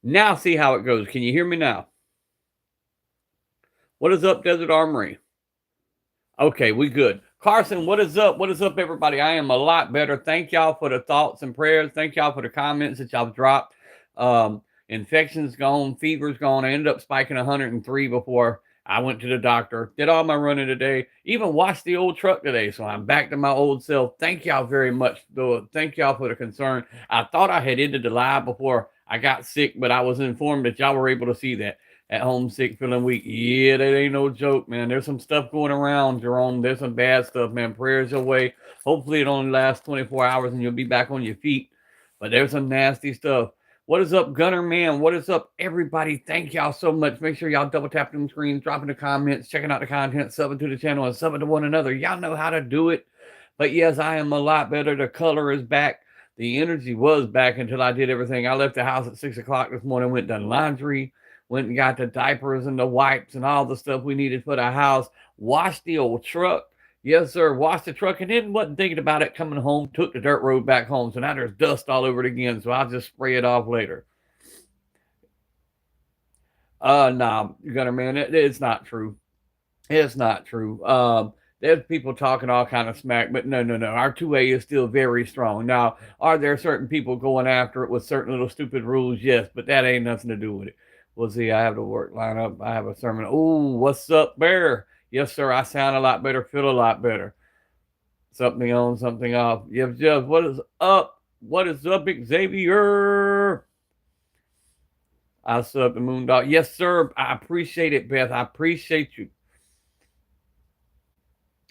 Now see how it goes. Can you hear me now? What is up, Desert Armory? Okay, we good. Carson, what is up? What is up, everybody? I am a lot better. Thank y'all for the thoughts and prayers. Thank y'all for the comments that y'all dropped. Infection's gone, fever's gone. I ended up spiking 103 before I went to the doctor. Did all my running today. Even washed the old truck today, so I'm back to my old self. Thank y'all very much, though. Thank y'all for the concern. I thought I had ended the live before I got sick, but I was informed that y'all were able to see that. At home sick, feeling weak. Yeah, that ain't no joke, man. There's some stuff going around, Jerome. There's some bad stuff, man. Prayers your way. Hopefully it only lasts 24 hours and you'll be back on your feet. But there's some nasty stuff. What is up, Gunner Man? What is up, everybody? Thank y'all so much. Make sure y'all double tap them screens, dropping the comments, checking out the content, subbing to the channel, and subbing to one another. Y'all know how to do it. But yes, I am a lot better. The color is back. The energy was back until I did everything. I left the house at 6 o'clock this morning, went done laundry, went and got the diapers and the wipes and all the stuff we needed for the house. Washed the old truck. Yes, sir. Washed the truck and then wasn't thinking about it coming home. Took the dirt road back home. So now there's dust all over it again. So I'll just spray it off later. Nah, Gunner Man, it's not true. It's not true. There's people talking all kind of smack, but no. Our 2A is still very strong. Now, are there certain people going after it with certain little stupid rules? Yes, but that ain't nothing to do with it. We'll see. I have the work line up. I have a sermon. Oh, what's up, Bear? Yes, sir. I sound a lot better, feel a lot better. Something on, something off. Yes, Jeff. What is up? What is up, Xavier? I sub the Moondog. Yes, sir. I appreciate it, Beth. I appreciate you.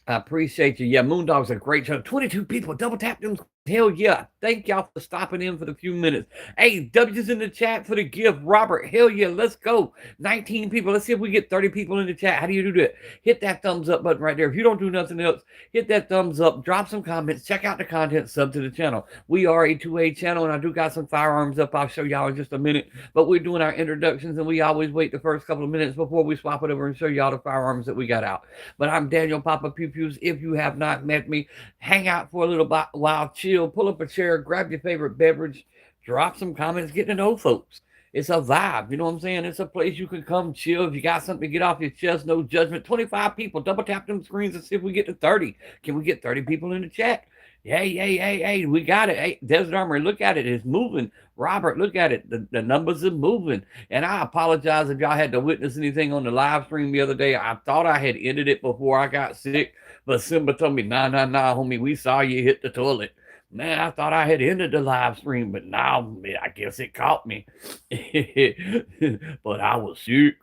I appreciate you. Yeah, Moondog's a great show. 22 people double tap them. Hell yeah. Thank y'all for stopping in for the few minutes. Hey, W's in the chat for the gift. Robert, hell yeah, let's go. 19 people. Let's see if we get 30 people in the chat. How do you do that? Hit that thumbs up button right there. If you don't do nothing else, hit that thumbs up. Drop some comments. Check out the content. Sub to the channel. We are a 2A channel, and I do got some firearms up. I'll show y'all in just a minute. But we're doing our introductions, and we always wait the first couple of minutes before we swap it over and show y'all the firearms that we got out. But I'm Daniel PapasPewPews. If you have not met me, hang out for a little while, chill, pull up a chair, grab your favorite beverage, drop some comments, get to know folks. It's a vibe, you know what I'm saying? It's a place you can come chill. If you got something to get off your chest, no judgment. 25 people, double tap them screens and see if we get to 30. Can we get 30 people in the chat? Hey, we got it. Hey, Desert Armory, look at it. It's moving. Robert, look at it. The numbers are moving. And I apologize if y'all had to witness anything on the live stream the other day. I thought I had ended it before I got sick, but Simba told me, nah, homie, we saw you hit the toilet. Man, I thought I had ended the live stream, but now I guess it caught me. But I was sick.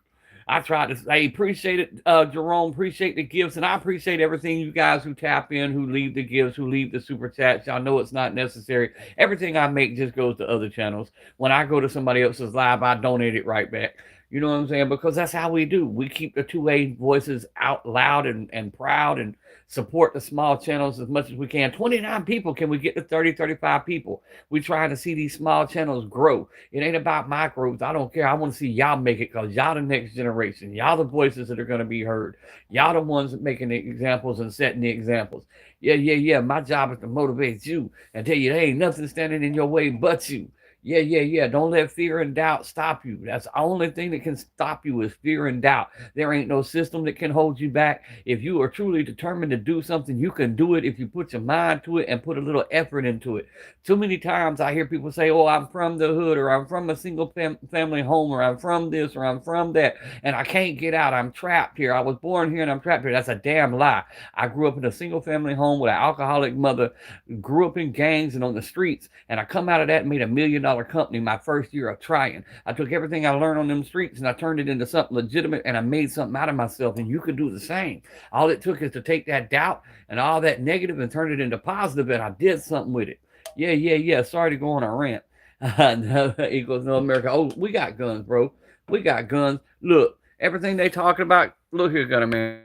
I tried to say, appreciate it, Jerome, appreciate the gifts, and I appreciate everything you guys who tap in, who leave the gifts, who leave the super chats. Y'all know it's not necessary. Everything I make just goes to other channels. When I go to somebody else's live, I donate it right back. You know what I'm saying? Because that's how we do. We keep the 2A voices out loud and proud and support the small channels as much as we can. 29 people. Can we get to 30, 35 people? We're trying to see these small channels grow. It ain't about my growth. I don't care. I want to see y'all make it because y'all the next generation. Y'all the voices that are going to be heard. Y'all the ones that making the examples and setting the examples. Yeah. My job is to motivate you and tell you there ain't nothing standing in your way but you. Yeah. Don't let fear and doubt stop you. That's the only thing that can stop you is fear and doubt. There ain't no system that can hold you back. If you are truly determined to do something, you can do it if you put your mind to it and put a little effort into it. Too many times I hear people say, oh, I'm from the hood, or I'm from a single family home, or I'm from this, or I'm from that, and I can't get out. I'm trapped here. I was born here and I'm trapped here. That's a damn lie. I grew up in a single family home with an alcoholic mother, grew up in gangs and on the streets, and I come out of that and made $1 million company my first year of trying. I took everything I learned on them streets and I turned it into something legitimate, and I made something out of myself, and you can do the same. All it took is to take that doubt and all that negative and turn it into positive, and I did something with it. Yeah. Sorry to go on a rant. No, equals no America. Oh, we got guns, bro. We got guns. Look, everything they talking about. Look here, Gunner Man.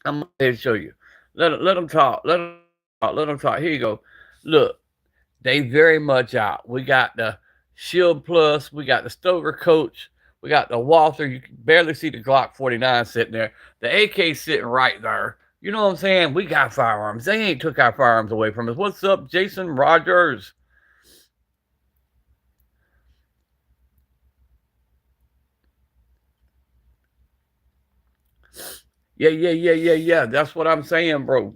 I'm going to show you. Let them talk. Let them talk. Here you go. Look, they very much out. We got the Shield Plus. We got the Stover Coach. We got the Walther. You can barely see the Glock 49 sitting there. The AK sitting right there. You know what I'm saying? We got firearms. They ain't took our firearms away from us. What's up, Jason Rogers? Yeah. That's what I'm saying, bro.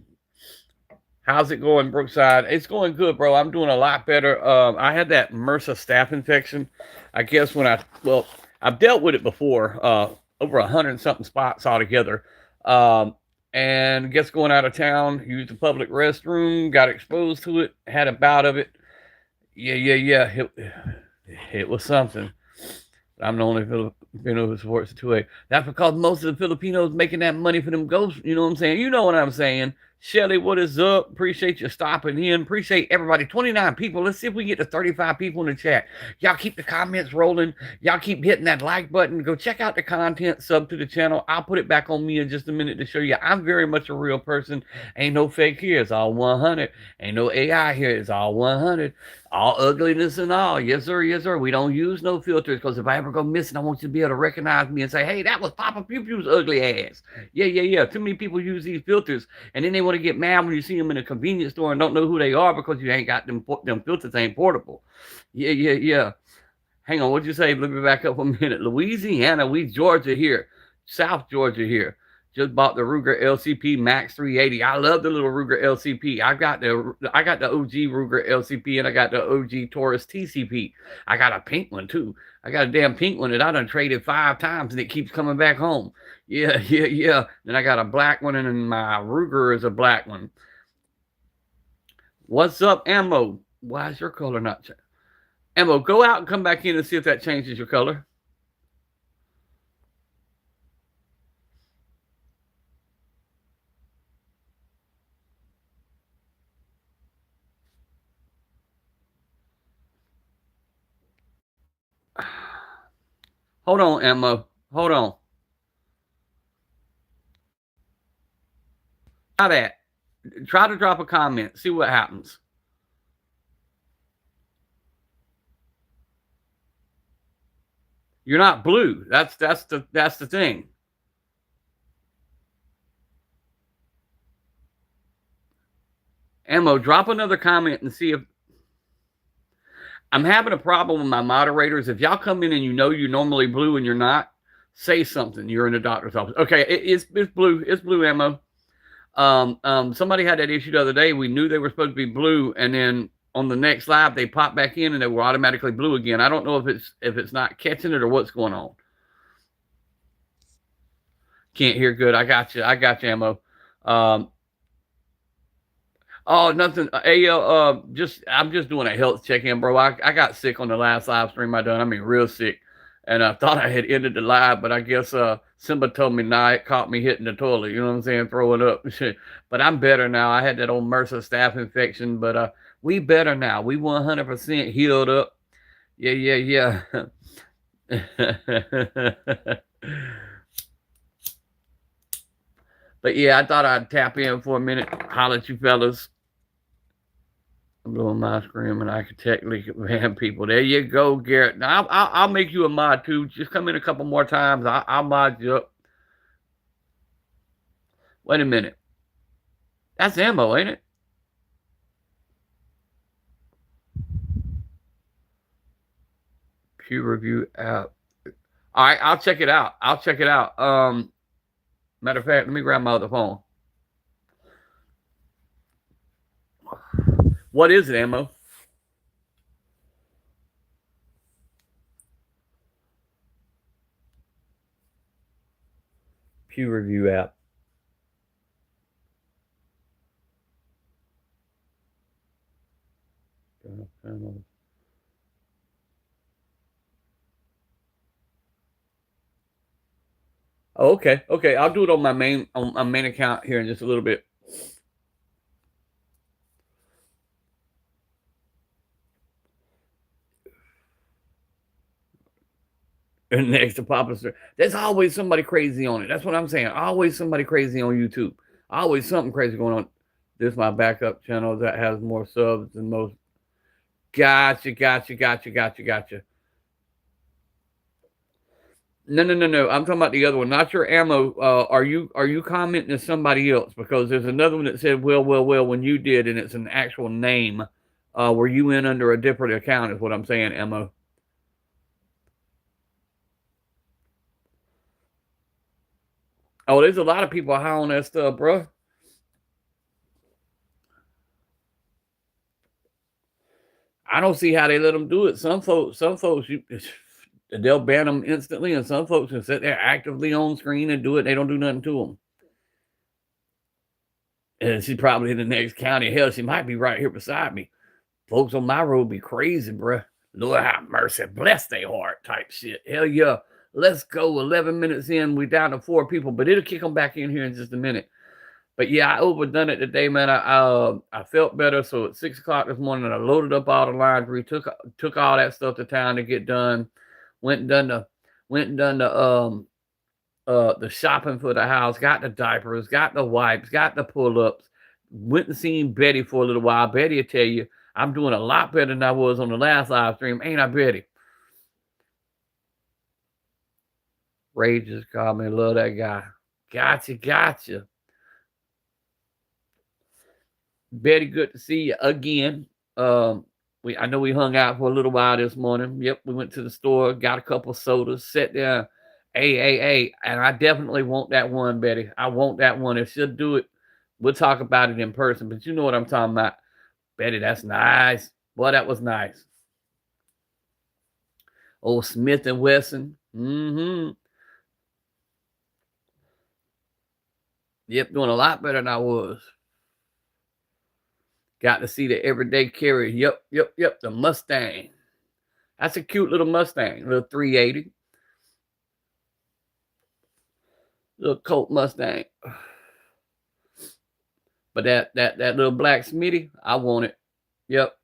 How's it going, Brookside? It's going good, bro. I'm doing a lot better. I had that MRSA staph infection. I guess well, I've dealt with it before, over 100 something spots altogether. Um, and guess going out of town, used the public restroom, got exposed to it, had a bout of it. Yeah. It was something. I'm the only Filipino who supports the 2A. That's because most of the Filipinos making that money for them ghosts. You know what I'm saying? You know what I'm saying. Shelly, what is up? Appreciate you stopping in. Appreciate everybody. 29 people. Let's see if we can get to 35 people in the chat. Y'all keep the comments rolling. Y'all keep hitting that like button. Go check out the content. Sub to the channel. I'll put it back on me in just a minute to show you I'm very much a real person. Ain't no fake here. It's all 100. Ain't no AI here. It's all 100. All ugliness and all. Yes, sir. Yes, sir. We don't use no filters because if I ever go missing, I want you to be able to recognize me and say, hey, that was PapasPewPews' ugly ass. Yeah. Too many people use these filters and then they want to get mad when you see them in a convenience store and don't know who they are because you ain't got them filters ain't portable. Yeah. Hang on. What'd you say? Let me back up a minute. Louisiana, we Georgia here. South Georgia here. Just bought the Ruger LCP Max 380. I love the little Ruger LCP. I got the OG Ruger LCP and I got the OG Taurus TCP. I got a pink one too. I got a damn pink one that I done traded 5 times and it keeps coming back home. Yeah. Then I got a black one and my Ruger is a black one. What's up, Ammo? Why is your color not changing? Ammo, go out and come back in and see if that changes your color. Hold on, Ammo. Hold on. Try that. Try to drop a comment. See what happens. You're not blue. That's the thing. Ammo, drop another comment and see if I'm having a problem with my moderators. If y'all come in and you know you're normally blue and you're not, say something. You're in the doctor's office. Okay, it's blue. It's blue, Ammo. Somebody had that issue the other day. We knew they were supposed to be blue, and then on the next live they popped back in and they were automatically blue again. I don't know if it's not catching it or what's going on. Can't hear good. I got you, Ammo. Oh, nothing. I'm just doing a health check-in, bro. I got sick on the last live stream I done. I mean, real sick. And I thought I had ended the live, but I guess Simba told me nah, it caught me hitting the toilet. You know what I'm saying? Throwing up. But I'm better now. I had that old MRSA staph infection, but we better now. We 100% healed up. Yeah. But yeah, I thought I'd tap in for a minute, holler at you fellas. I'm blowing my screen and I could technically ban people. There you go, Garrett. Now I'll make you a mod too. Just come in a couple more times. I'll mod you up. Wait a minute. That's Ammo, ain't it? Pew review app. All right, I'll check it out. Matter of fact, let me grab my other phone. What is it, Ammo? Pew review app. Oh, okay. I'll do it on my main account here in just a little bit. And next to Papa Sir, there's always somebody crazy on it. That's what I'm saying. Always somebody crazy on YouTube. Always something crazy going on. This is my backup channel that has more subs than most. Gotcha. No. I'm talking about the other one, not your Ammo. Are you commenting to somebody else? Because there's another one that said, well, when you did, and it's an actual name. Were you in under a different account is what I'm saying, Ammo. Oh, there's a lot of people high on that stuff, bro. I don't see how they let them do it. Some folks, they'll ban them instantly, and some folks can sit there actively on screen and do it. They don't do nothing to them. And she's probably in the next county. Hell, she might be right here beside me. Folks on my road be crazy, bro. Lord have mercy, bless their heart type shit. Hell yeah. Let's go. 11 minutes in, we down to 4 people, but it'll kick them back in here in just a minute. But yeah, I overdone it today, man. I felt better. So at 6 o'clock this morning, I loaded up all the laundry, took all that stuff to town to get done. Went and done the shopping for the house, got the diapers, got the wipes, got the pull-ups. Went and seen Betty for a little while. Betty will tell you I'm doing a lot better than I was on the last live stream. Ain't I, Betty? Ray just called me. Love that guy. Gotcha. Betty, good to see you again. I know we hung out for a little while this morning. Yep, we went to the store, got a couple of sodas, sat there. Hey, and I definitely want that one, Betty. I want that one. If she'll do it, we'll talk about it in person. But you know what I'm talking about. Betty, that's nice. Boy, that was nice. Old Smith and Wesson. Yep, doing a lot better than I was. Got to see the everyday carry. Yep, the Mustang. That's a cute little Mustang, little 380. Little Colt Mustang. But that little black Smitty, I want it. Yep.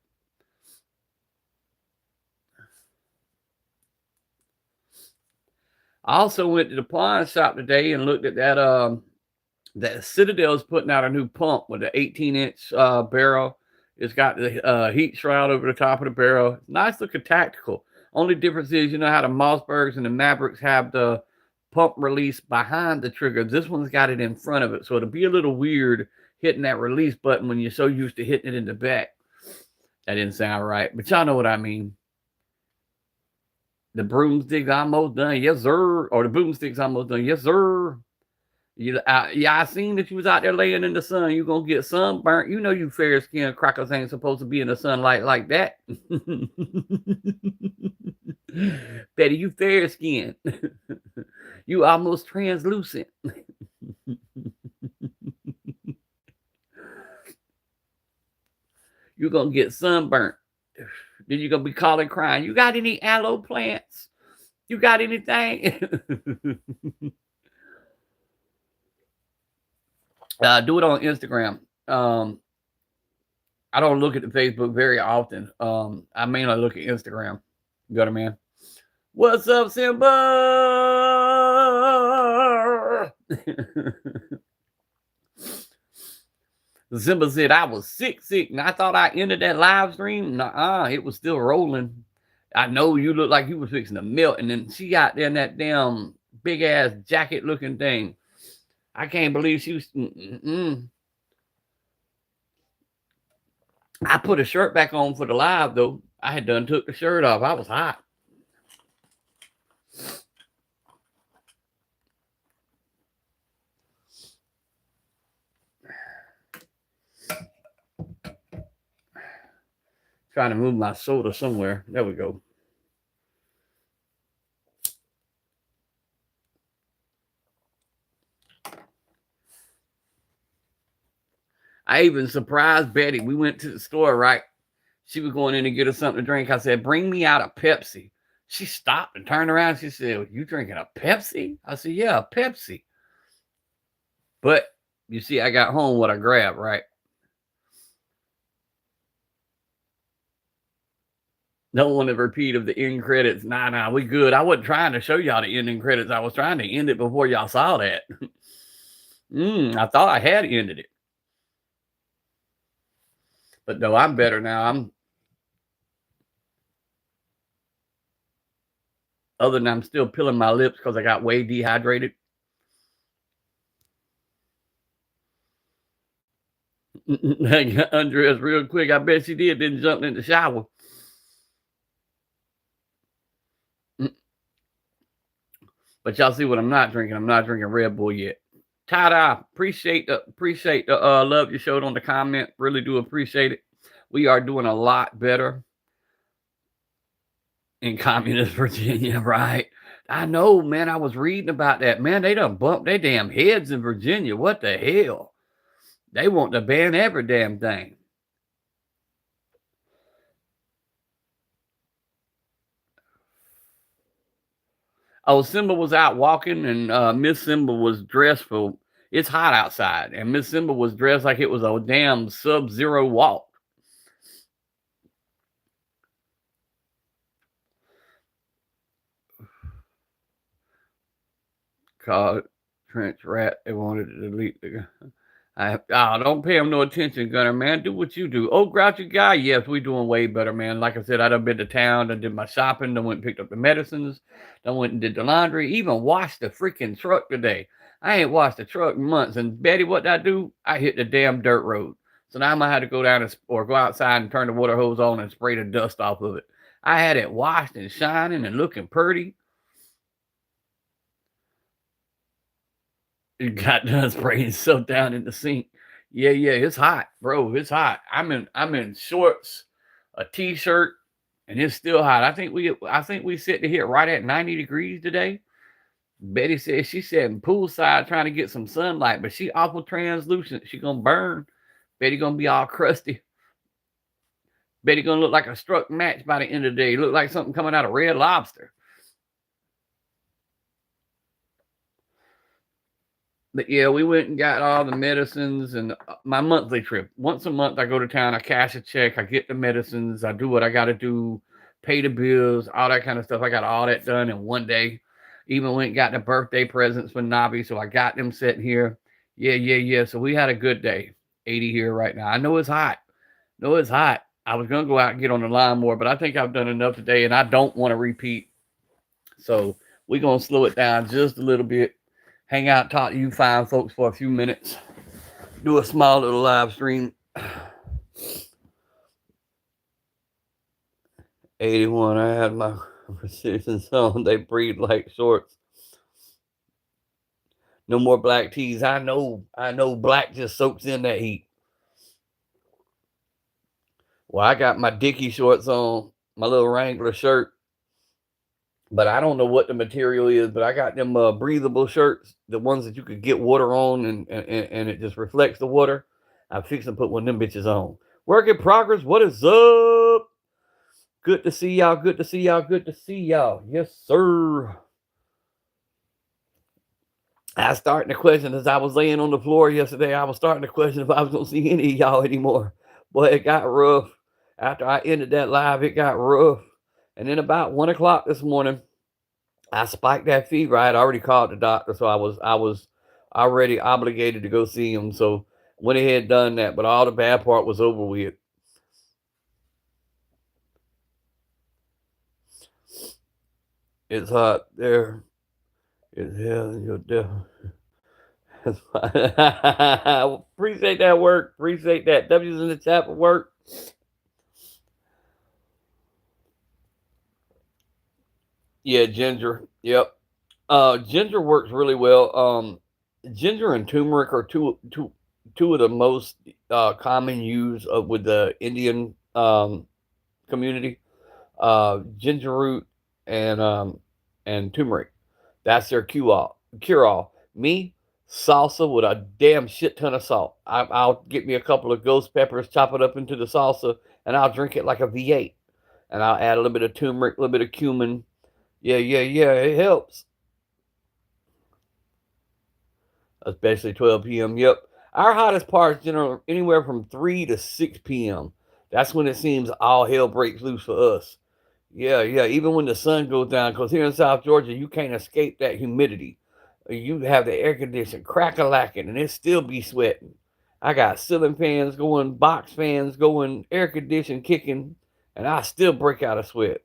I also went to the pawn shop today and looked at that Citadel's putting out a new pump with an 18-inch barrel. It's got the heat shroud over the top of the barrel. Nice looking tactical. Only difference is, you know how the Mossbergs and the Mavericks have the pump release behind the trigger. This one's got it in front of it. So it'll be a little weird hitting that release button when you're so used to hitting it in the back. That didn't sound right, but y'all know what I mean. The broomstick's almost done. Yes, sir. Or the boomstick's almost done. Yes, sir. I seen that you was out there laying in the sun. You gonna get sunburnt. You know you fair skinned crackers ain't supposed to be in the sunlight like that. Betty, you fair skinned. You almost translucent. You're gonna get sunburnt. Then you're gonna be calling crying. You got any aloe plants? You got anything? Do it on Instagram. I don't look at the Facebook very often. I mainly look at Instagram. You got it, man. What's up, Simba? Simba said I was sick, and I thought I ended that live stream. Nuh-uh, it was still rolling. I know you look like you was fixing to melt, and then she got there in that damn big ass jacket looking thing. I can't believe she was. I put a shirt back on for the live though. I had done took the shirt off. I was hot. Trying to move my soda somewhere. There we go. I even surprised Betty. We went to the store, right? She was going in to get us something to drink. I said, bring me out a Pepsi. She stopped and turned around. She said, you drinking a Pepsi? I said, yeah, a Pepsi. But you see, I got home what I grabbed, right? No one a repeat of the end credits. Nah, we good. I wasn't trying to show y'all the ending credits. I was trying to end it before y'all saw that. I thought I had ended it. But no, I'm better now. Other than I'm still peeling my lips because I got way dehydrated. Undressed real quick. I bet she did. Then jumped in the shower. But y'all see what I'm not drinking. I'm not drinking Red Bull yet. Tie-dye, appreciate the love you showed on the comment. Really do appreciate it. We are doing a lot better in communist Virginia, right? I know, man. I was reading about that. Man, they done bumped their damn heads in Virginia. What the hell? They want to ban every damn thing. Oh, Simba was out walking, and Miss Simba was dressed for. It's hot outside, and Miss Simba was dressed like it was a damn sub-zero walk. Called trench rat. They wanted to delete the. Don't pay him no attention, Gunner, man. Do what you do. Oh, grouchy guy. Yes, we doing way better, man. Like I said, I done been to town, done did my shopping, done went and picked up the medicines, done went and did the laundry, even washed the freaking truck today. I ain't washed the truck in months. And Betty, what did I do? I hit the damn dirt road. So now I'm gonna have to go down or go outside and turn the water hose on and spray the dust off of it. I had it washed and shining and looking pretty. It got done spraying itself down in the sink. Yeah, it's hot, bro. It's hot. I'm in shorts, a t-shirt, and it's still hot. I think we set the hit right at 90 degrees today. Betty said she sat in poolside trying to get some sunlight, but she awful translucent. She gonna burn. Betty gonna be all crusty. Betty gonna look like a struck match by the end of the day. Look like something coming out of Red Lobster. But yeah, we went and got all the medicines and my monthly trip. Once a month, I go to town, I cash a check, I get the medicines, I do what I got to do, pay the bills, all that kind of stuff. I got all that done in one day. Even went and got the birthday presents for Navi, so I got them sitting here. Yeah. So we had a good day. 80 here right now. I know it's hot. No, it's hot. I was going to go out and get on the lawnmower, but I think I've done enough today, and I don't want to repeat. So we're going to slow it down just a little bit. Hang out, talk to you fine folks for a few minutes. Do a small little live stream. 81, I had my precision on. They breathe like shorts. No more black tees. I know black just soaks in that heat. Well, I got my Dickie shorts on, my little Wrangler shirt. But I don't know what the material is, but I got them breathable shirts, the ones that you could get water on and it just reflects the water. I fixed to put one of them bitches on. Work in progress. What is up? Good to see y'all. Good to see y'all. Good to see y'all. Yes, sir. I was starting to question as I was laying on the floor yesterday. I was starting to question if I was going to see any of y'all anymore. But it got rough. After I ended that live, it got rough. And then about 1 o'clock this morning, I spiked that fever. I had already called the doctor, so I was already obligated to go see him. So went ahead and done that, but all the bad part was over with. It's hot there. It's hell in your devil. That's fine. Appreciate that work. Appreciate that. W's in the chat for work. Yeah, ginger. Yep. Ginger works really well. Ginger and turmeric are two of the most common used with the Indian community. Ginger root and turmeric. That's their cure all. Me, salsa with a damn shit ton of salt. I'll get me a couple of ghost peppers, chop it up into the salsa, and I'll drink it like a V8. And I'll add a little bit of turmeric, a little bit of cumin. Yeah, it helps. Especially 12 p.m. Yep. Our hottest parts generally anywhere from 3 to 6 p.m. That's when it seems all hell breaks loose for us. Yeah. Even when the sun goes down, because here in South Georgia, you can't escape that humidity. You have the air conditioning crack-a-lacking, and it still be sweating. I got ceiling fans going, box fans going, air conditioning kicking, and I still break out of sweat.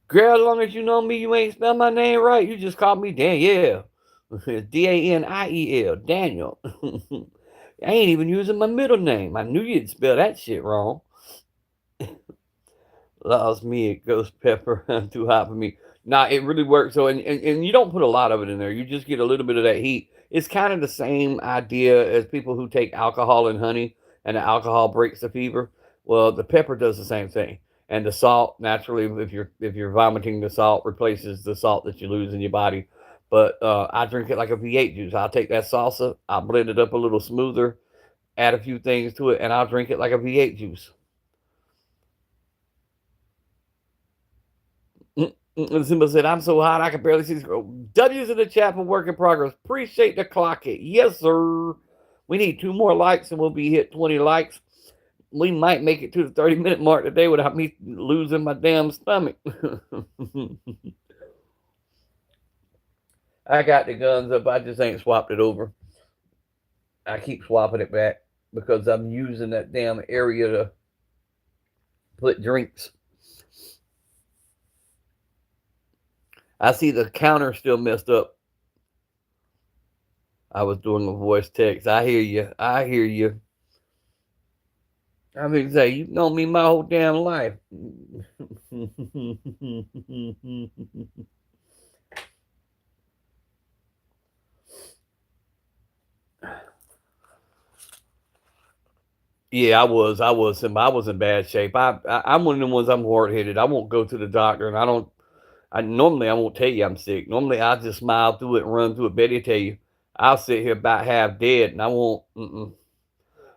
Girl, as long as you know me, you ain't spell my name right. You just called me Danielle. Daniel. Daniel. I ain't even using my middle name. I knew you'd spell that shit wrong. Lost me a ghost pepper. Too hot for me. Nah, it really works. So, and you don't put a lot of it in there. You just get a little bit of that heat. It's kind of the same idea as people who take alcohol and honey, and the alcohol breaks the fever. Well, the pepper does the same thing, and the salt naturally, if you're vomiting, the salt replaces the salt that you lose in your body. But I drink it like a V8 juice. I'll take that salsa, I'll blend it up a little smoother, add a few things to it, and I'll drink it like a V8 juice. Simba said, I'm so hot I can barely see the screen. W's in the chat for work in progress. Appreciate the clock it. Yes, sir. We need 2 more likes and we'll be hit 20 likes. We might make it to the 30-minute mark today without me losing my damn stomach. I got the guns up. I just ain't swapped it over. I keep swapping it back because I'm using that damn area to put drinks. I see the counter still messed up. I was doing a voice text. I hear you. I hear you. I mean, say, you've known me my whole damn life. Yeah, I was in bad shape. I'm one of the ones. I'm hard headed. I won't go to the doctor, and I normally I won't tell you I'm sick. Normally I just smile through it and run through it. Betty tell you, I'll sit here about half dead, and I won't.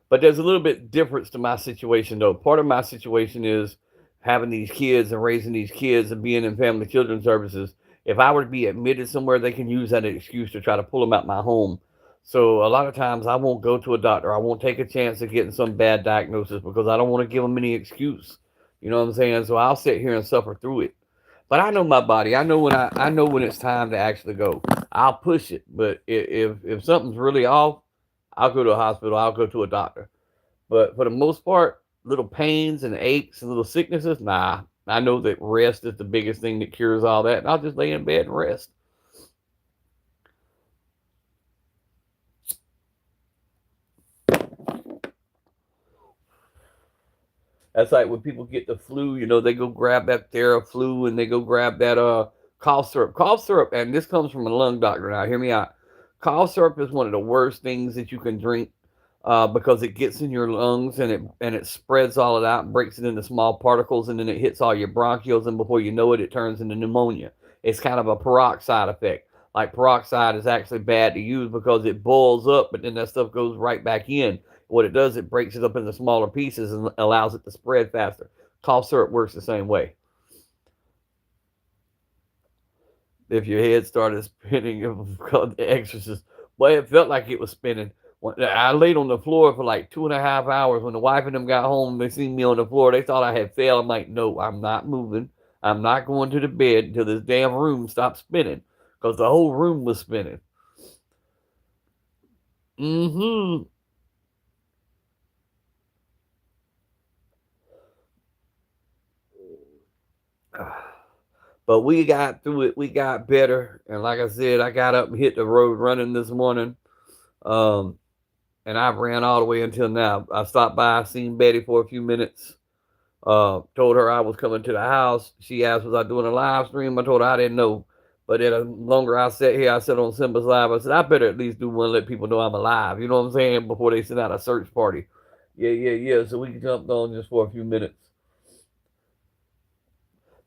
But there's a little bit difference to my situation, though. Part of my situation is having these kids and raising these kids and being in family children services. If I were to be admitted somewhere, they can use that excuse to try to pull them out my home. So a lot of times I won't go to a doctor. I won't take a chance of getting some bad diagnosis because I don't want to give them any excuse. You know what I'm saying? So I'll sit here and suffer through it. But I know my body. I know when it's time to actually go. I'll push it. But if something's really off, I'll go to a hospital. I'll go to a doctor. But for the most part, little pains and aches and little sicknesses, nah. I know that rest is the biggest thing that cures all that. And I'll just lay in bed and rest. That's like when people get the flu, they go grab that Theraflu and they go grab that cough syrup. Cough syrup, and this comes from a lung doctor now, hear me out. Cough syrup is one of the worst things that you can drink because it gets in your lungs and it spreads all it out and breaks it into small particles, and then it hits all your bronchioles, and before you know it, it turns into pneumonia. It's kind of a peroxide effect. Like peroxide is actually bad to use because it boils up, but then that stuff goes right back in. What it does, it breaks it up into smaller pieces and allows it to spread faster. Cough syrup works the same way. If your head started spinning, it was called The Exorcist. Well, it felt like it was spinning. I laid on the floor for like 2.5 hours. When the wife and them got home, they seen me on the floor. They thought I had failed. I'm like, no, I'm not moving. I'm not going to the bed until this damn room stops spinning, because the whole room was spinning. But we got through it. We got better. And like I said, I got up and hit the road running this morning. And I ran all the way until now. I stopped by, seen Betty for a few minutes. Told her I was coming to the house. She asked, was I doing a live stream? I told her I didn't know. But then the longer I sat here, I said on Simba's Live, I said, I better at least do one, let people know I'm alive. You know what I'm saying? Before they send out a search party. Yeah. So we jumped on just for a few minutes.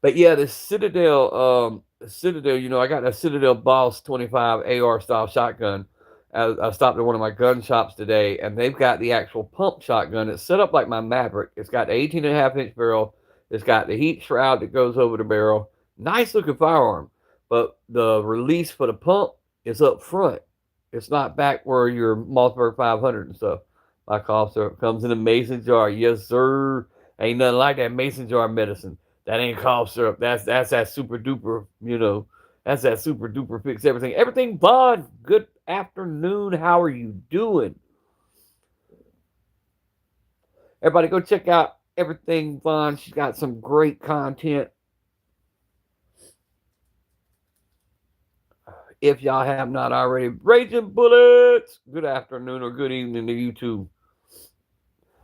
But yeah, the Citadel, I got a Citadel Boss 25 AR style shotgun. I stopped at one of my gun shops today, and they've got the actual pump shotgun. It's set up like my Maverick. It's got the 18.5-inch barrel. It's got the heat shroud that goes over the barrel. Nice looking firearm, but the release for the pump is up front. It's not back where your Mossberg 500 and stuff. My cough syrup comes in a mason jar. Yes, sir. Ain't nothing like that mason jar medicine. That ain't cough syrup. That's that super duper, that's that super duper fix everything. Everything Vaughn, good afternoon. How are you doing? Everybody go check out Everything Vaughn. She's got some great content. If y'all have not already, Raging Bullets, good afternoon or good evening to you too.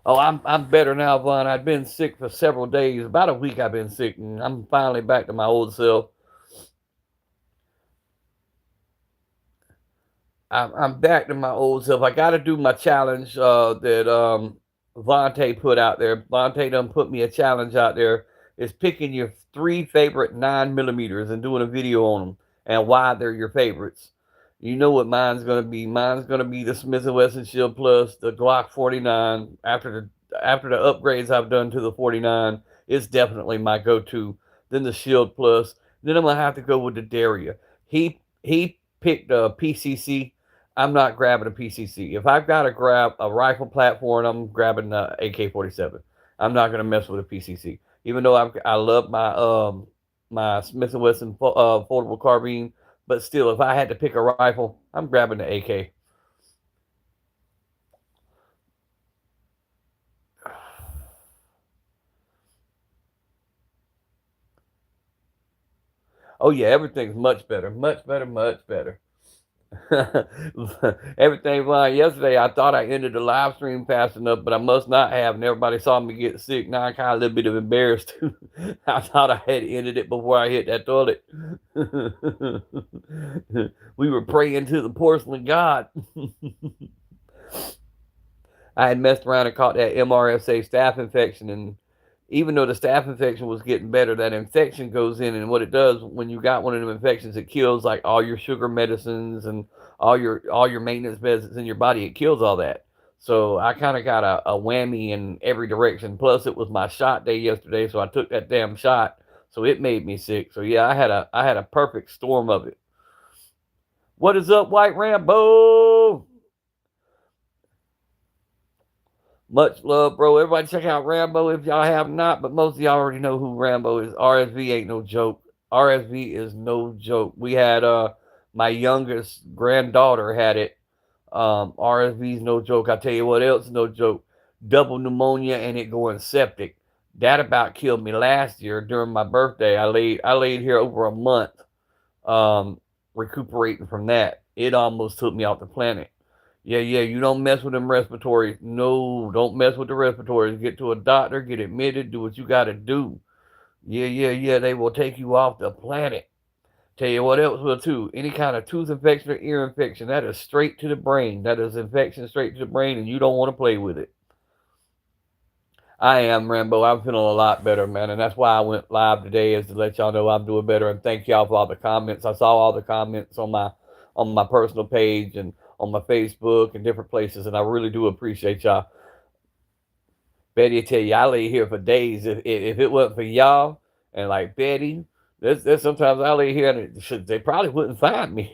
Oh, I'm better now, Vaughn. I've been sick for several days. About a week I've been sick, and I'm finally back to my old self. I'm back to my old self. I got to do my challenge that Vontae put out there. Vontae done put me a challenge out there. It's picking your 3 favorite 9mm and doing a video on them and why they're your favorites. You know what mine's gonna be. Mine's gonna be the Smith & Wesson Shield Plus, the Glock 49. After the upgrades I've done to the 49, it's definitely my go-to. Then the Shield Plus. Then I'm gonna have to go with the Daria. He picked a PCC. I'm not grabbing a PCC. If I've got to grab a rifle platform, I'm grabbing the AK-47. I'm not gonna mess with a PCC. Even though I love my Smith & Wesson foldable carbine, but still, if I had to pick a rifle, I'm grabbing the AK. Oh yeah, everything's much better, much better, much better. Everything fine. Yesterday, I thought I ended the live stream fast enough, but I must not have. And everybody saw me get sick. Now I'm kind of a little bit of embarrassed. I thought I had ended it before I hit that toilet. We were praying to the porcelain god. I had messed around and caught that MRSA staph infection, and even though the staph infection was getting better, that infection goes in, and what it does when you got one of them infections, it kills like all your sugar medicines and all your maintenance medicines in your body. It kills all that. So I kind of got a whammy in every direction. Plus, it was my shot day yesterday, so I took that damn shot, so it made me sick. So yeah, I had a perfect storm of it. What is up, White Rambo? Much love, bro. Everybody check out Rambo if y'all have not, but most of y'all already know who Rambo is. RSV ain't no joke. RSV is no joke. We had my youngest granddaughter had it. RSV's no joke. I tell you what else, no joke. Double pneumonia and it going septic. That about killed me last year during my birthday. I laid here over a month recuperating from that. It almost took me off the planet. Yeah, you don't mess with them respiratories. No, don't mess with the respiratories. Get to a doctor, get admitted, do what you got to do. Yeah, they will take you off the planet. Tell you what else will too. Any kind of tooth infection or ear infection, that is straight to the brain. That is infection straight to the brain, and you don't want to play with it. I am Rambo. I'm feeling a lot better, man, and that's why I went live today, is to let y'all know I'm doing better. And thank y'all for all the comments. I saw all the comments on my personal page and on my Facebook and different places, and I really do appreciate y'all. Betty, I tell you, I lay here for days. If it wasn't for y'all and like Betty, there's sometimes I lay here and they probably wouldn't find me.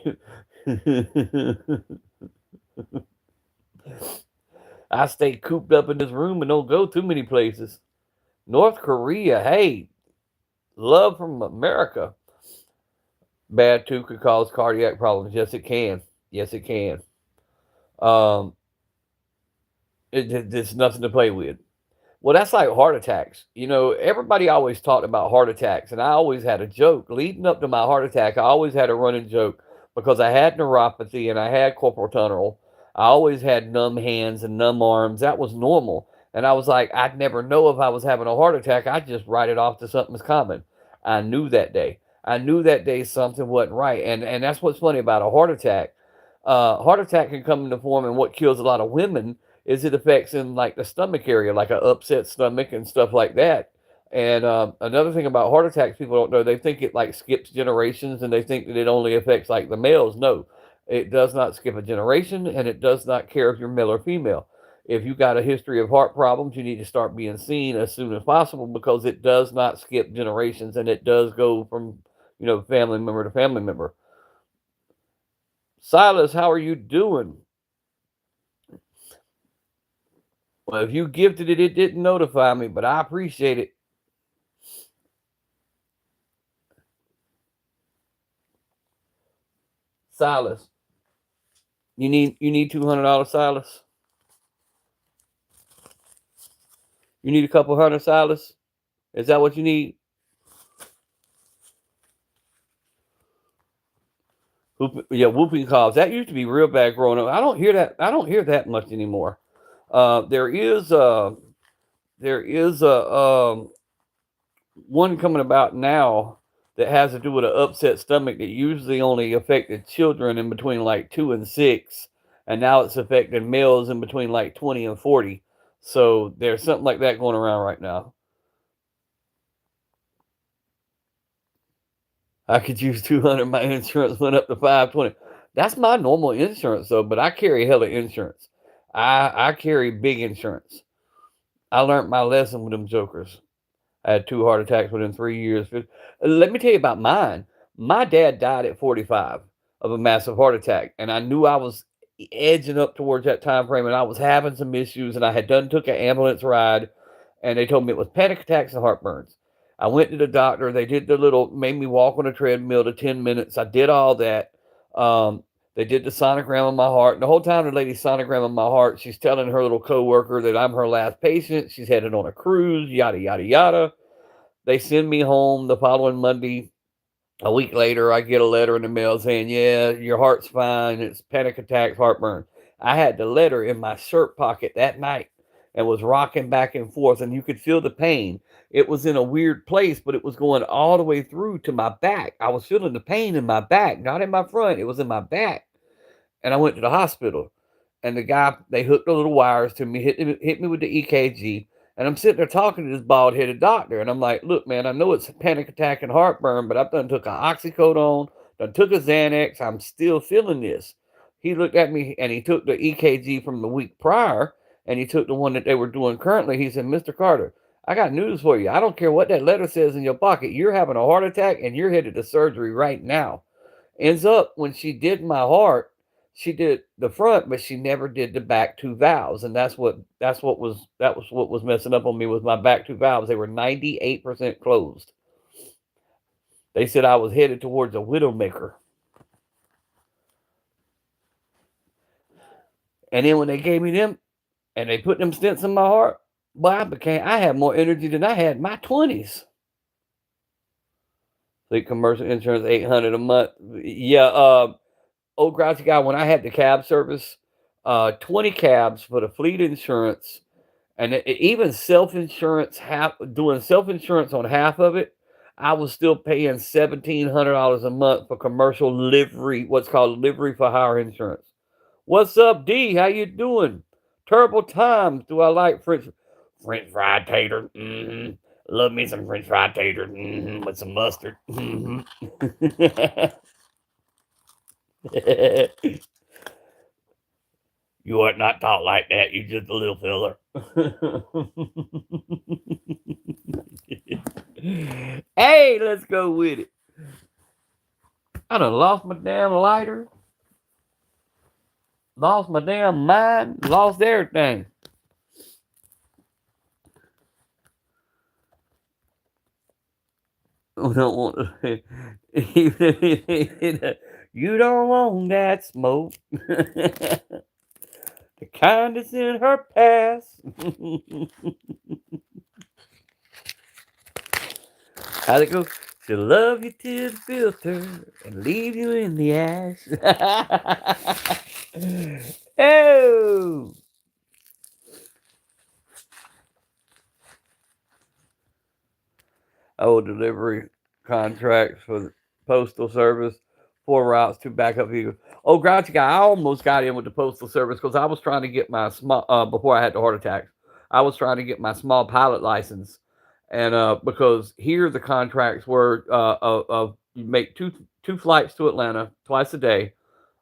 I stay cooped up in this room and don't go too many places. North Korea, hey, love from America. Bad too could cause cardiac problems. Yes, it can. Yes, it can. It's nothing to play with. Well, that's like heart attacks. You know, everybody always talked about heart attacks, and I always had a joke. Leading up to my heart attack, I always had a running joke because I had neuropathy and I had carpal tunnel. I always had numb hands and numb arms. That was normal. And I was like, I'd never know if I was having a heart attack. I'd just write it off to something's common. I knew that day. I knew that day something wasn't right. And that's what's funny about a heart attack. Heart attack can come in the form, and what kills a lot of women is it affects in like the stomach area, like an upset stomach and stuff like that. And another thing about heart attacks, people don't know, they think it like skips generations, and they think that it only affects like the males. No, it does not skip a generation, and it does not care if you're male or female. If you got a history of heart problems, you need to start being seen as soon as possible, because it does not skip generations, and it does go from, family member to family member. Silas, how are you doing? Well, if you gifted it, it didn't notify me, but I appreciate it. Silas, you need $200, Silas. You need a couple hundred, Silas. Is that what you need? Whooping coughs. That used to be real bad growing up. I don't hear that. I don't hear that much anymore. There is one coming about now that has to do with an upset stomach that usually only affected children in between like 2 and 6, and now it's affecting males in between like 20 and 40. So there's something like that going around right now. I could use 200. My insurance went up to 520. That's my normal insurance though, but I carry hella insurance. I carry big insurance. I learned my lesson with them jokers. I had 2 heart attacks within 3 years. Let me tell you about mine. My dad died at 45 of a massive heart attack, and I knew I was edging up towards that time frame, and I was having some issues, and I had took an ambulance ride, and they told me it was panic attacks and heartburns. I went to the doctor. They did made me walk on a treadmill to 10 minutes. I did all that. Um, they did the sonogram on my heart. And the whole time the lady's sonogramming my heart, she's telling her little coworker that I'm her last patient. She's headed on a cruise, yada, yada, yada. They send me home the following Monday. A week later, I get a letter in the mail saying, yeah, your heart's fine. It's panic attacks, heartburn. I had the letter in my shirt pocket that night and was rocking back and forth, and you could feel the pain. It was in a weird place, but it was going all the way through to my back. I was feeling the pain in my back, not in my front. It was in my back. And I went to the hospital. And the guy, they hooked the little wires to me, hit me with the EKG. And I'm sitting there talking to this bald-headed doctor. And I'm like, look, man, I know it's a panic attack and heartburn, but I've done took an oxycodone, done took a Xanax. I'm still feeling this. He looked at me and he took the EKG from the week prior and he took the one that they were doing currently. He said, Mr. Carter, I got news for you. I don't care what that letter says in your pocket. You're having a heart attack and you're headed to surgery right now. Ends up when she did my heart, she did the front, but she never did the back 2 valves, and that was what was messing up on me was my back 2 valves. They were 98% closed. They said I was headed towards a widowmaker. And then when they gave me them, and they put them stents in my heart, boy, I had more energy than I had in my 20s. The commercial insurance, $800 a month. Yeah, old grouchy guy, when I had the cab service, 20 cabs for the fleet insurance, and even self-insurance, doing self-insurance on half of it, I was still paying $1,700 a month for commercial livery, what's called livery for hire insurance. What's up, D? How you doing? Terrible times. Do I like French fried tater? Mm-hmm. Love me some French fried tater with some mustard. Mm-hmm. You are not taught like that. You just a little filler. Hey, let's go with it. I done lost my damn lighter. Lost my damn mind. Lost everything. We don't want to. You don't want that smoke. The kind that's in her past. How'd it go? She'll love you till the filter and leave you in the ash. Oh! Oh, delivery contracts for the postal service, 4 routes, 2 backup vehicles. Oh, grouchy guy, I almost got in with the postal service because I was trying to get my small, before I had the heart attack, I was trying to get my small pilot license. And because here the contracts were you make two flights to Atlanta twice a day.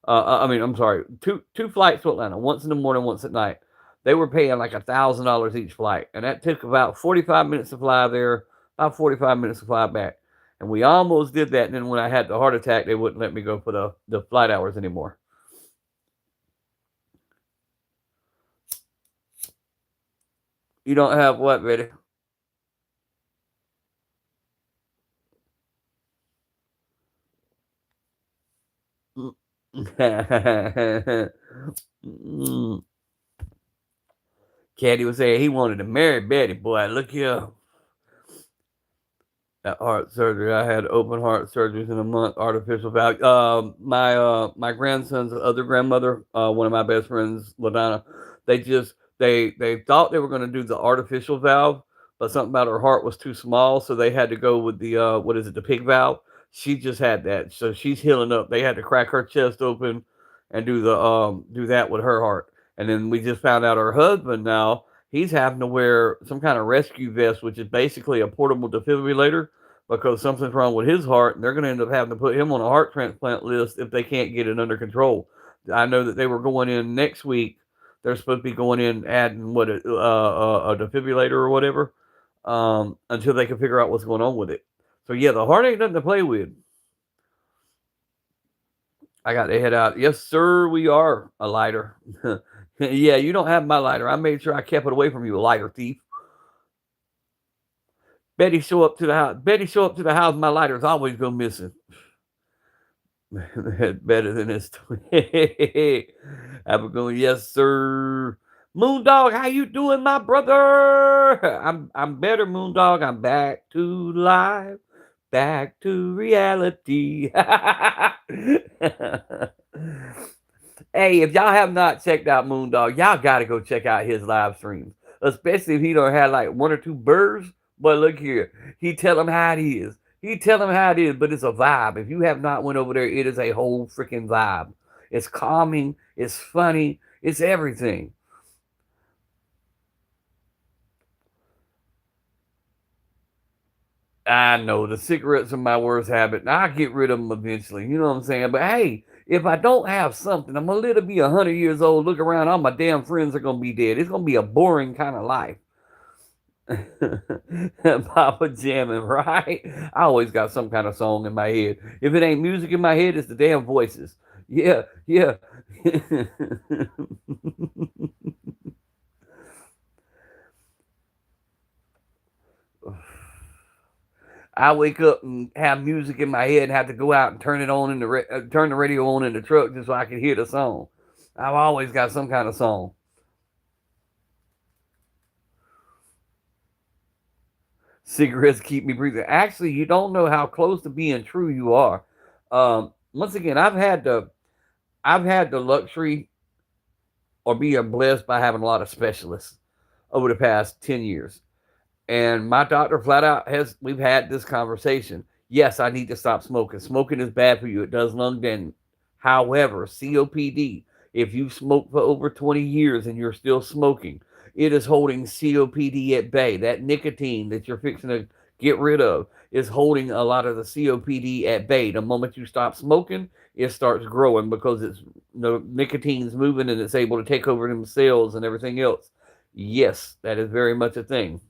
I'm sorry, two flights to Atlanta, once in the morning, once at night. They were paying like $1,000 each flight, and that took about 45 minutes to fly there, about 45 minutes to fly back. And we almost did that, and then when I had the heart attack, they wouldn't let me go for the flight hours anymore. You don't have what, Betty? Caddy was saying he wanted to marry Betty. Boy, look here. That heart surgery. I had open heart surgeries in a month, artificial valve. My grandson's other grandmother, one of my best friends, LaDonna, they thought they were going to do the artificial valve, but something about her heart was too small, so they had to go with the what is it, the pig valve. She just had that, so she's healing up. They had to crack her chest open and do that with her heart. And then we just found out her husband now, he's having to wear some kind of rescue vest, which is basically a portable defibrillator because something's wrong with his heart, and they're going to end up having to put him on a heart transplant list if they can't get it under control. I know that they were going in next week. They're supposed to be going in adding a defibrillator or whatever until they can figure out what's going on with it. So yeah, the heart ain't nothing to play with. I got to head out. Yes, sir, we are a lighter. Yeah, you don't have my lighter. I made sure I kept it away from you, a lighter thief. Betty show up to the house. Betty show up to the house. My lighter's always go missing. Better than this. Have a good one. Yes, sir. Moondog, how you doing, my brother? I'm better, Moondog. I'm back to life, back to reality. Hey, if y'all have not checked out Moondog, y'all gotta go check out his live streams, especially if he don't have like 1 or 2 birds. But look here, he tell them how it is. He tell them how it is, but it's a vibe. If you have not went over there, it is a whole freaking vibe. It's calming. It's funny. It's everything. I know the cigarettes are my worst habit, and I'll get rid of them eventually. You know what I'm saying? But hey, if I don't have something, I'm gonna live to be 100 years old. Look around, all my damn friends are gonna be dead. It's gonna be a boring kind of life. Papa jamming, right? I always got some kind of song in my head. If it ain't music in my head, it's the damn voices. Yeah, yeah. I wake up and have music in my head and have to go out and turn it on in the turn the radio on in the truck just so I can hear the song. I've always got some kind of song. Cigarettes keep me breathing. Actually, you don't know how close to being true you are. Once again, I've had the luxury or being blessed by having a lot of specialists over the past 10 years. And my doctor flat out we've had this conversation. Yes, I need to stop smoking. Smoking is bad for you. It does lung damage. However, COPD, if you've smoked for over 20 years and you're still smoking, it is holding COPD at bay. That nicotine that you're fixing to get rid of is holding a lot of the COPD at bay. The moment you stop smoking, it starts growing because the nicotine's moving and it's able to take over them cells and everything else. Yes, that is very much a thing.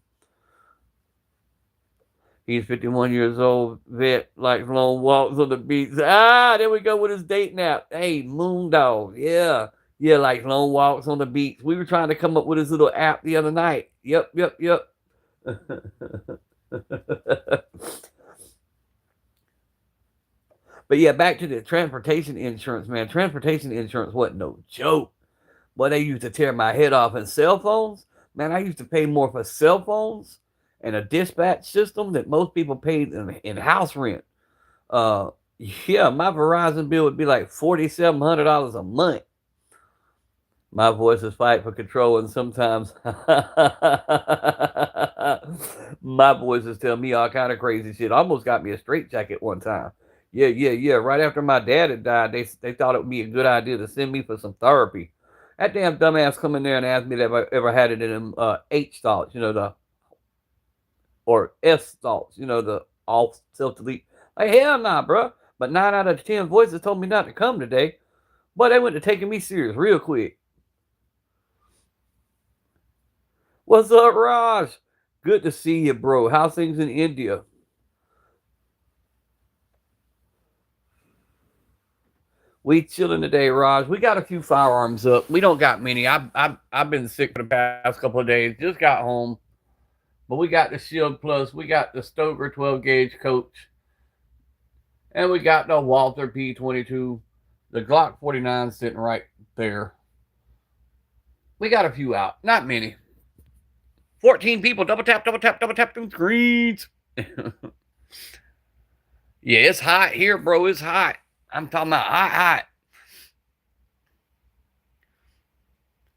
He's 51 years old, vet, likes long walks on the beach. There we go with his date nap. Hey, Moondog. Yeah. Yeah, like long walks on the beach. We were trying to come up with his little app the other night. Yep. But yeah, back to the transportation insurance, man. Transportation insurance wasn't no joke. Boy, they used to tear my head off. And cell phones, man, I used to pay more for cell phones and a dispatch system that most people paid in house rent. Yeah, my Verizon bill would be like $4,700 a month. My voices fight for control, and sometimes my voices tell me all kind of crazy shit. Almost got me a straitjacket one time. Yeah. Right after my dad had died, they thought it would be a good idea to send me for some therapy. That damn dumbass come in there and asked me if I ever had it in them H thoughts, or S thoughts, the off self-delete. Like, hell nah, bro. But 9 out of 10 voices told me not to come today. But they went to taking me serious real quick. What's up, Raj? Good to see you, bro. How's things in India? We chilling today, Raj. We got a few firearms up. We don't got many. I've been sick for the past couple of days. Just got home. But we got the Shield Plus. We got the Stoker 12 gauge Coach. And we got the Walther P22. The Glock 49 sitting right there. We got a few out. Not many. 14 people. Double tap them screens. Yeah, it's hot here, bro. It's hot. I'm talking about hot.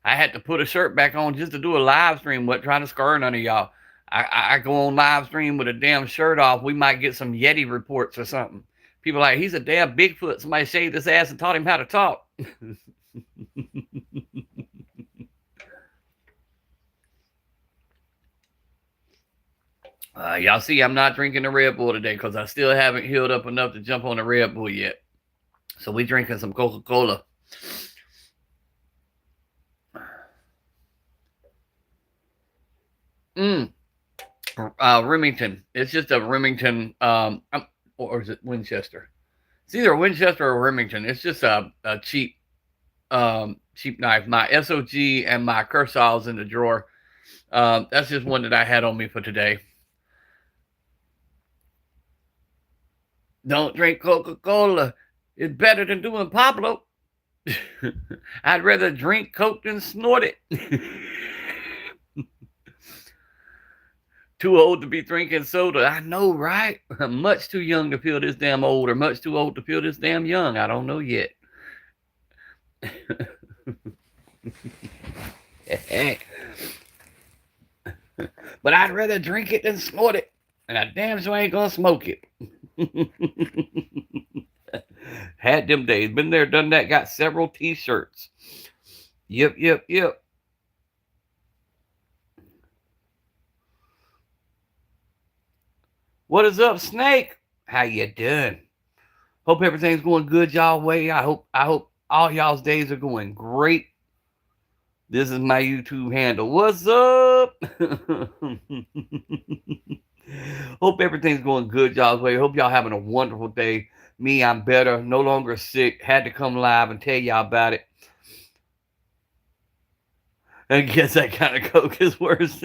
I had to put a shirt back on just to do a live stream. Wasn't trying to scare none of y'all. I go on live stream with a damn shirt off, we might get some Yeti reports or something. People are like, he's a damn Bigfoot. Somebody shaved his ass and taught him how to talk. Y'all see, I'm not drinking the Red Bull today because I still haven't healed up enough to jump on the Red Bull yet. So we drinking some Coca-Cola. Remington. It's just a Remington, or is it Winchester? It's either a Winchester or Remington. It's just a cheap knife. My SOG and my Kersaw's in the drawer. That's just one that I had on me for today. Don't drink Coca-Cola. It's better than doing Pablo. I'd rather drink Coke than snort it. Too old to be drinking soda. I know, right? I'm much too young to feel this damn old, or much too old to feel this damn young. I don't know yet. But I'd rather drink it than snort it. And I damn sure ain't gonna smoke it. Had them days. Been there, done that. Got several t-shirts. Yep. What is up, Snake? How you doing? Hope everything's going good y'all way. I hope all y'all's days are going great. This is my YouTube handle. What's up? Hope everything's going good y'all's way. Hope y'all having a wonderful day. Me, I'm better. No longer sick. Had to come live and tell y'all about it. I guess that kind of Coke is worse.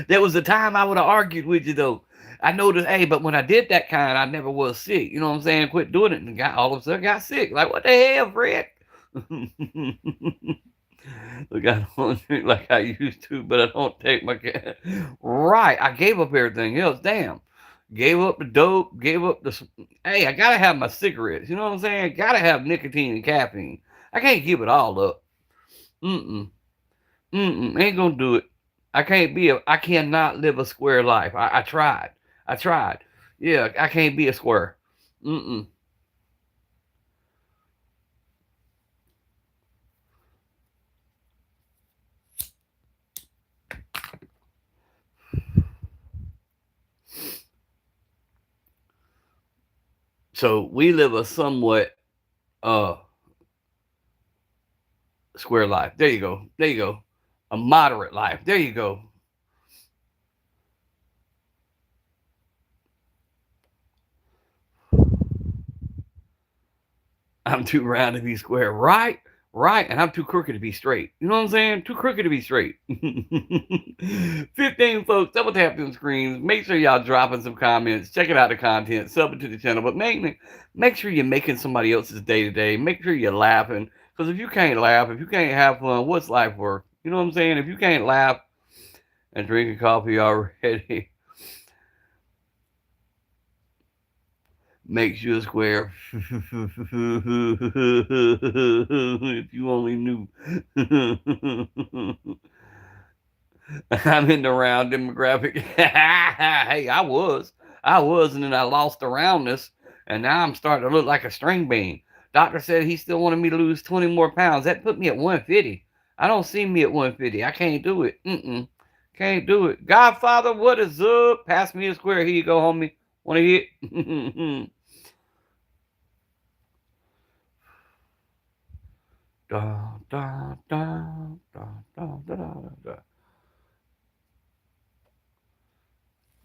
There was a time I would have argued with you, though. I know that, hey, but when I did that kind, I never was sick. You know what I'm saying? Quit doing it and all of a sudden got sick. Like, what the hell, Fred? Look, I don't drink like I used to, but I don't take my cat. Right. I gave up everything else. Damn. Gave up the dope. Gave up the. Hey, I got to have my cigarettes. You know what I'm saying? Got to have nicotine and caffeine. I can't give it all up. Ain't going to do it. I cannot live a square life. I tried. Yeah, I can't be a square. So we live a somewhat square life. There you go. A moderate life. There you go. I'm too round to be square. Right. And I'm too crooked to be straight. You know what I'm saying? Too crooked to be straight. 15 folks, double tap them screens. Make sure y'all dropping some comments. Checking out the content. Subbing to the channel. But make sure you're making somebody else's day to day. Make sure you're laughing. Because if you can't laugh, if you can't have fun, what's life worth? You know what I'm saying? If you can't laugh and drinking coffee already, makes you a square. If you only knew. I'm in the round demographic. Hey, I was, and then I lost the roundness, and now I'm starting to look like a string bean. Doctor said he still wanted me to lose 20 more pounds. That put me at 150. I don't see me at 150. I can't do it. Can't do it. Godfather, what is up? Pass me a square. Here you go, homie. Want to hit?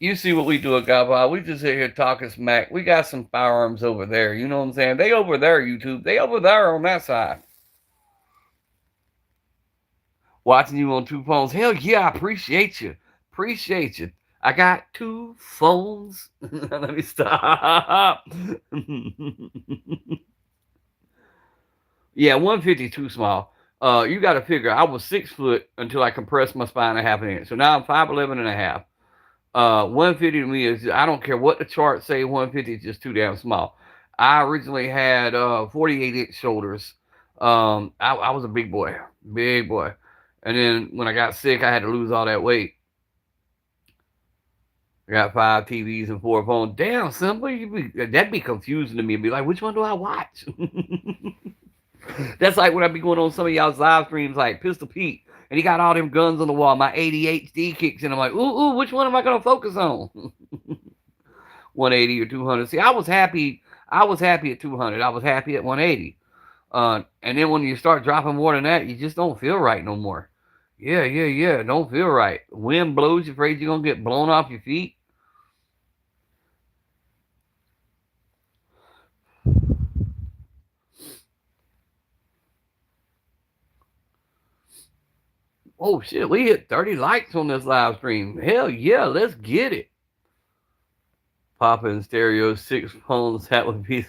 You see what we do at Godfather. We just sit here talking smack. We got some firearms over there. You know what I'm saying? They over there, YouTube. They over there on that side. Watching you on 2 phones. Hell yeah, I appreciate you. I got 2 phones. Let me stop. Yeah, 150 too small. You got to figure, I was 6 foot until I compressed my spine a half an inch. So now I'm 5'11 and a half. 150 to me is, I don't care what the charts say, 150 is just too damn small. I originally had 48-inch shoulders. I was a big boy. And then when I got sick, I had to lose all that weight. I got 5 TVs and 4 phones. Damn, son, that'd be confusing to me. Be like, which one do I watch? That's like when I be going on some of y'all's live streams, like Pistol Pete, and he got all them guns on the wall. My ADHD kicks in. I'm like, ooh, which one am I gonna focus on? 180 or 200. See, I was happy. I was happy at 200. I was happy at 180. And then when you start dropping more than that, you just don't feel right no more. Yeah. Don't feel right. Wind blows, you're afraid you're gonna get blown off your feet. Oh shit, we hit 30 likes on this live stream. Hell yeah, let's get it. Papa in stereo, 6 phones, that would be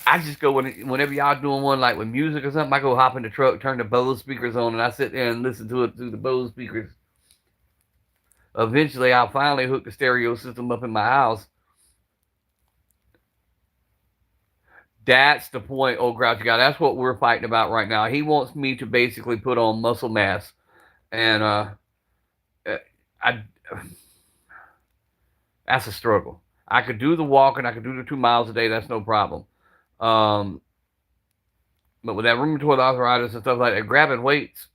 I just go whenever y'all doing one like with music or something, I go hop in the truck, turn the Bose speakers on, and I sit there and listen to it through the Bose speakers. Eventually, I'll finally hook the stereo system up in my house. That's the point, old grouchy guy. That's what we're fighting about right now. He wants me to basically put on muscle mass, and that's a struggle. I could do the walking, I could do the 2 miles a day. That's no problem. But with that rheumatoid arthritis and stuff like that, grabbing weights,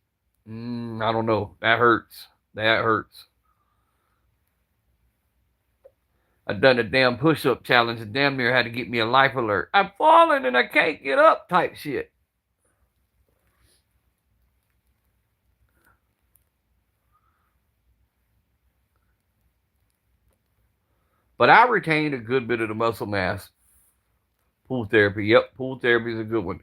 I don't know. That hurts. That hurts. I've done a damn push-up challenge and damn near had to get me a life alert. I'm falling and I can't get up type shit. But I retained a good bit of the muscle mass. Pool therapy. Yep, pool therapy is a good one.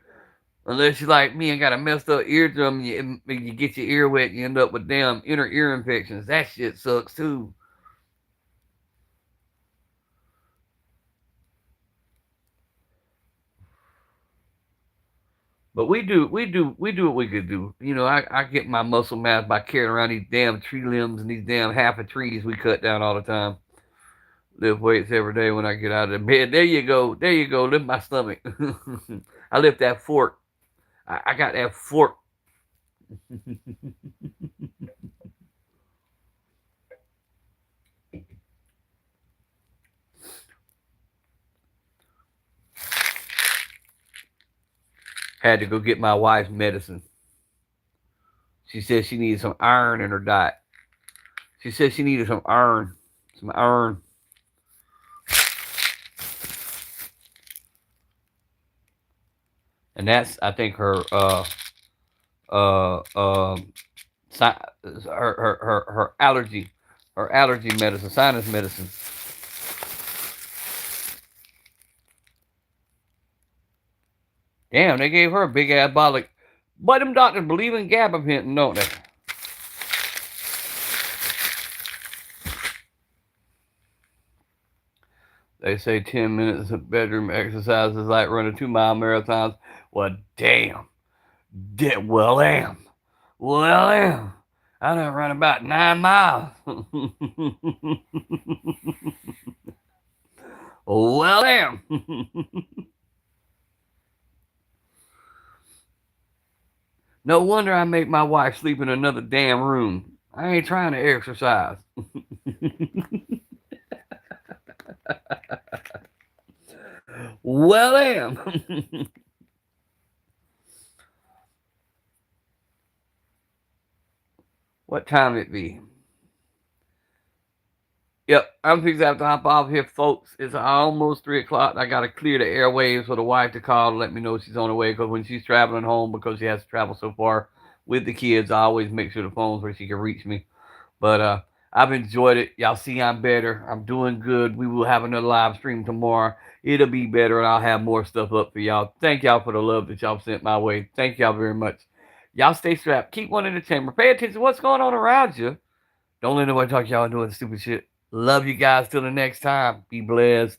Unless you're like me and got a messed up eardrum, you get your ear wet and you end up with damn inner ear infections. That shit sucks too. But we do what we could do. You know, I get my muscle mass by carrying around these damn tree limbs and these damn half of trees we cut down all the time. Lift weights every day when I get out of the bed. There you go. Lift my stomach. I lift that fork. I got that fork. Had to go get my wife's medicine. She said she needed some iron in her diet. She said she needed some iron. Some iron. And that's, I think, her allergy medicine, sinus medicine. Damn, they gave her a big ass bottle. But them doctors believe in gabapentin, don't they? They say 10 minutes of bedroom exercise is like running 2-mile marathons. Well, damn. Well, damn. I done run about 9 miles. Well, damn. No wonder I make my wife sleep in another damn room. I ain't trying to exercise. Well, damn. What time it be? Yep, I'm fixing to have to hop off here, folks. It's almost 3 o'clock. I got to clear the airwaves for the wife to call to let me know she's on her way. Because when she's traveling home, because she has to travel so far with the kids, I always make sure the phone's where she can reach me. But I've enjoyed it. Y'all see I'm better. I'm doing good. We will have another live stream tomorrow. It'll be better, and I'll have more stuff up for y'all. Thank y'all for the love that y'all sent my way. Thank y'all very much. Y'all stay strapped. Keep one in the chamber. Pay attention to what's going on around you. Don't let nobody talk y'all doing stupid shit. Love you guys till the next time. Be blessed.